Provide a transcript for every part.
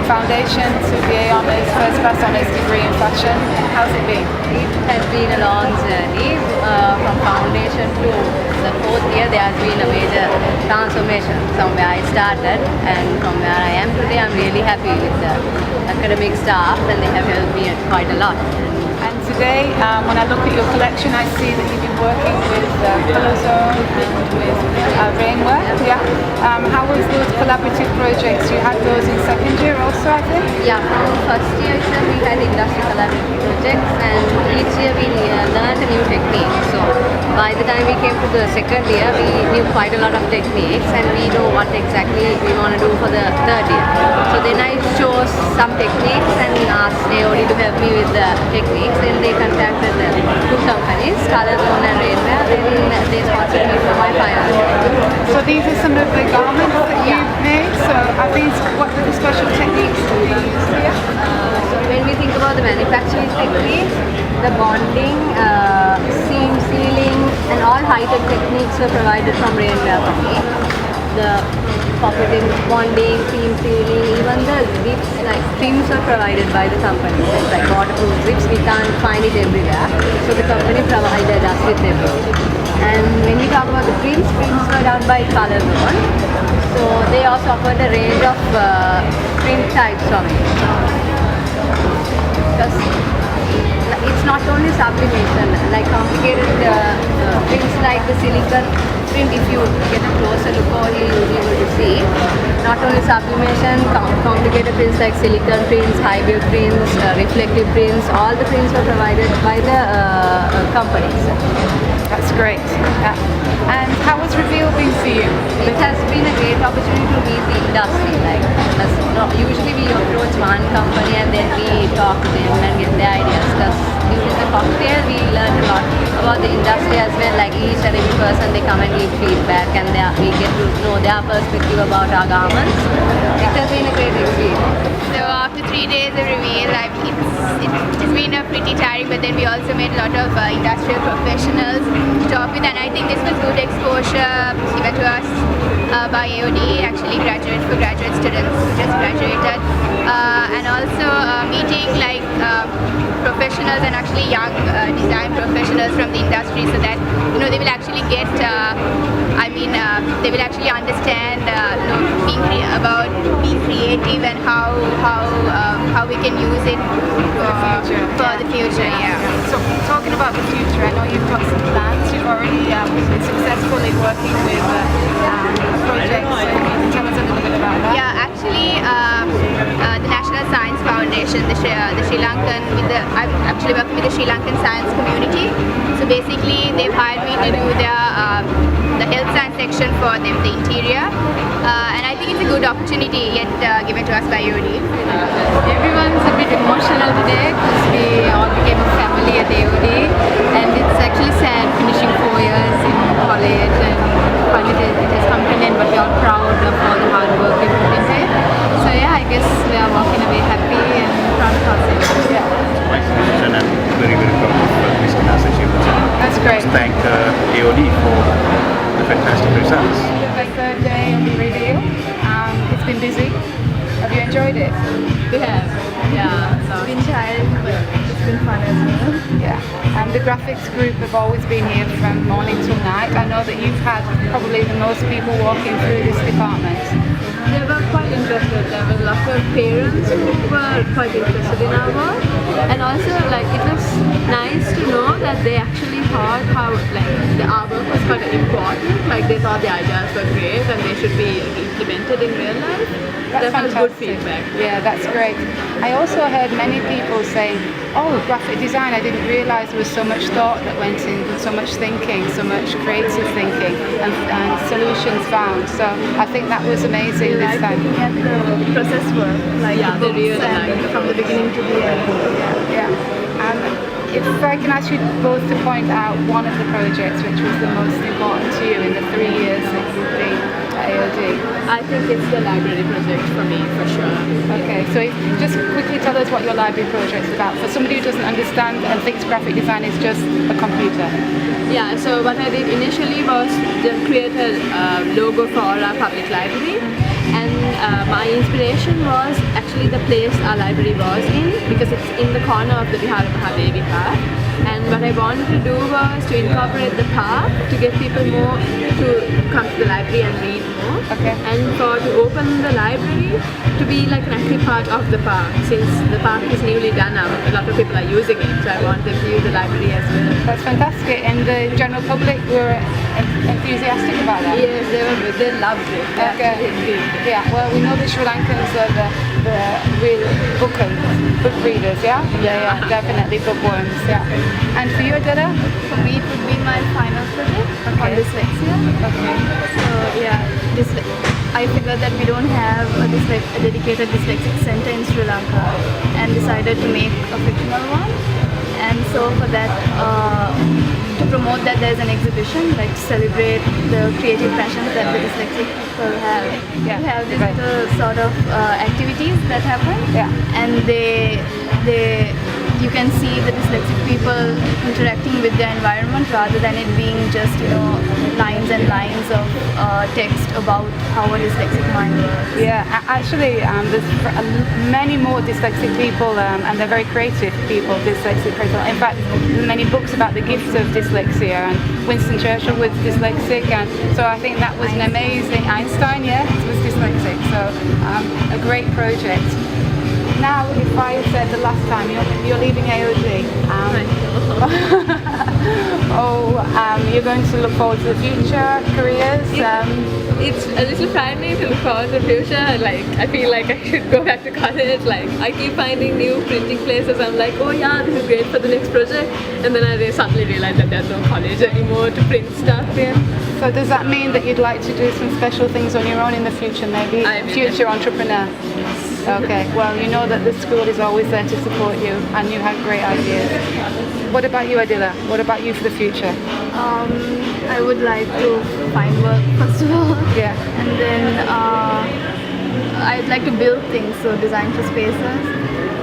foundation to BA Honours, first class honours degree in fashion. How's it been? It has been a long journey from foundation to the fourth year. There has been a major transformation from where I started and from where I am today. I'm really happy with the academic staff and they have helped me quite a lot. And today, when I look at your collection, I see that you've been working with Colour Zone and with Rainwear. Yeah. How was those collaborative projects? You had those in second year also, I think? Yeah, from first year we had industry collaborative projects and each year we learned a new technique. So by the time we came to the second year, we knew quite a lot of techniques and we know what exactly we want to do for the third year. So then I chose some techniques and asked AOD to help me with the techniques. Then they contacted the two companies, Colour Zone and Rainwear. Then they sponsored me for my final year. So these are some of the garments that you've made. So are these, what are the special techniques that you use here? So when we think about the manufacturing techniques, the bonding, seam sealing and all high-tech techniques were provided from Rainwear for me. The pocketing, bonding, seam sealing, even the zips, like trims are provided by the company. It's like waterproof zips, we can't find it everywhere. So the company provided us with everything. And when we talk about the prints were done by Colour Zone. So they also offered a range of print types of it. Because it's not only sublimation, like complicated prints like the silicone print, if you get a closer look over here, you'll be able to see. Not only sublimation, complicated prints like silicone prints, high-view prints, reflective prints, all the prints were provided by the companies. That's great. Yeah. And how was Reveal been for you? It has been a great opportunity to meet the industry. Like, usually we approach one company and then we talk to them and get their ideas. Because during the cocktail we learned a lot about the industry as well. Like each and every person, they come and give feedback and we get to know their perspective about our garments. It has been a great experience. So after 3 days of Reveal, it's been a pretty tiring, but then we also met a lot of industrial professionals to talk with, and I think this was good exposure given to us by AOD, actually graduate students who just graduated, and also meeting like professionals and actually young design professionals from the industry, so that they will actually get they will actually understand about being creative and how we can use it for the future. Yeah. So talking about the future, I know you've got some plans. You've already been successfully working with a project. So can you tell us a little bit about that? Yeah, actually, the National Science Foundation, the Sri Lankan, I'm actually working with the Sri Lankan science community. So basically, they've hired me to do the health science section for them, the interior, and I think it's a good opportunity yet given to us by AOD. Everyone's a bit emotional today because we all became a family at AOD, and it's actually sad finishing 4 years in college and finally it has come to an end, but we're all proud of all the hard work we put into it. So yeah, I guess we are walking away happy and proud of ourselves. Yeah. My decision and very, very proud of this class achievement. That's great. Thank AOD for the fantastic results. The third day of the Reveal. It's been busy. Have you enjoyed it? We have, yeah. So it's been tiring, but it's been fun as well. Yeah. And the graphics group have always been here from morning till night. I know that you've had probably the most people walking through this department. They were quite interested. There were lots of parents who were quite interested in our work, and also like it was nice to know that they actually thought how our work was quite important. Like they thought the ideas were great and they should be implemented in real life. That's that was fantastic. good feedback. Yeah, that's great. I also heard many people saying, oh, graphic design, I didn't realise there was so much thought that went in, so much thinking, so much creative thinking and solutions found. So I think that was amazing this time. Looking at the process work, like Yeah, the they really books and like it. from the beginning to the end. Yeah. If I can ask you both to point out one of the projects which was the most important to you in the 3 years that you've been at AOD. I think it's the library project for me, for sure. Okay, so just quickly tell us what your library project is about. For somebody who doesn't understand and thinks graphic design is just a computer. Yeah, so what I did initially was to create a logo for our public library, and my inspiration was actually the place our library was in, because it's in the corner of the Vihara Mahadevi Park. And what I wanted to do was to incorporate the park to get people more to come to the library and read more. Okay. And to open the library to be like an active part of the park, since the park is newly done now. A lot of people are using it, so I want them to use the library as well. That's fantastic. And the general public were enthusiastic about that? Yes, they loved it. They Okay. actually enjoyed it. Yeah, well, we know the Sri Lankans are the real book readers, yeah? Yeah, definitely bookworms, yeah. And for you, Adela? For me, it would be my final project on dyslexia. Okay. So yeah, I figured that we don't have a dedicated dyslexic center in Sri Lanka, and decided to make a fictional one. And so for that, to promote that, there's an exhibition, like to celebrate the creative passions that the dyslexic people have. Yeah, We have these right. little sort of activities that happen, Yeah. and you can see the dyslexic people interacting with their environment rather than it being just lines and lines of text about how a dyslexic mind works. Yeah, actually, there's many more dyslexic people, and they're very creative people, dyslexic people. In fact, there's many books about the gifts of dyslexia, and Winston Churchill was dyslexic, and so I think that was an amazing. Einstein, yeah, was dyslexic, so a great project. Now, if I said the last time you're leaving AOD, you're going to look forward to the future careers. It's a little frightening to look forward to the future. Like, I feel like I should go back to college. Like, I keep finding new printing places. I'm like, oh yeah, this is great for the next project. And then I suddenly realize that there's no college anymore to print stuff in. So does that mean that you'd like to do some special things on your own in the future, maybe? I will. Future entrepreneur? Okay, well, you know that the school is always there to support you, and you have great ideas. What about you, Adila? What about you for the future? I would like to find work first of all. Yeah. And then I'd like to build things, so design for spaces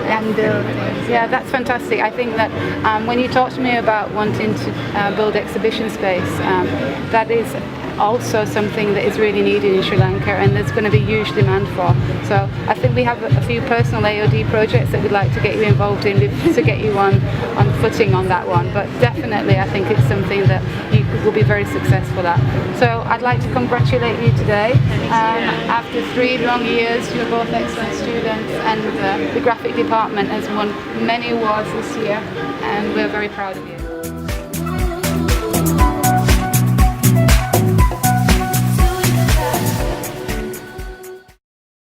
and build things. Yeah, that's fantastic. I think that when you talk to me about wanting to build exhibition space, that is also something that is really needed in Sri Lanka, and there's going to be huge demand for. So I think we have a few personal AOD projects that we'd like to get you involved in to get you on footing on that one. But definitely I think it's something that you will be very successful at. So I'd like to congratulate you today. After 3 long years, you're both excellent students, and the graphic department has won many awards this year, and we're very proud of you.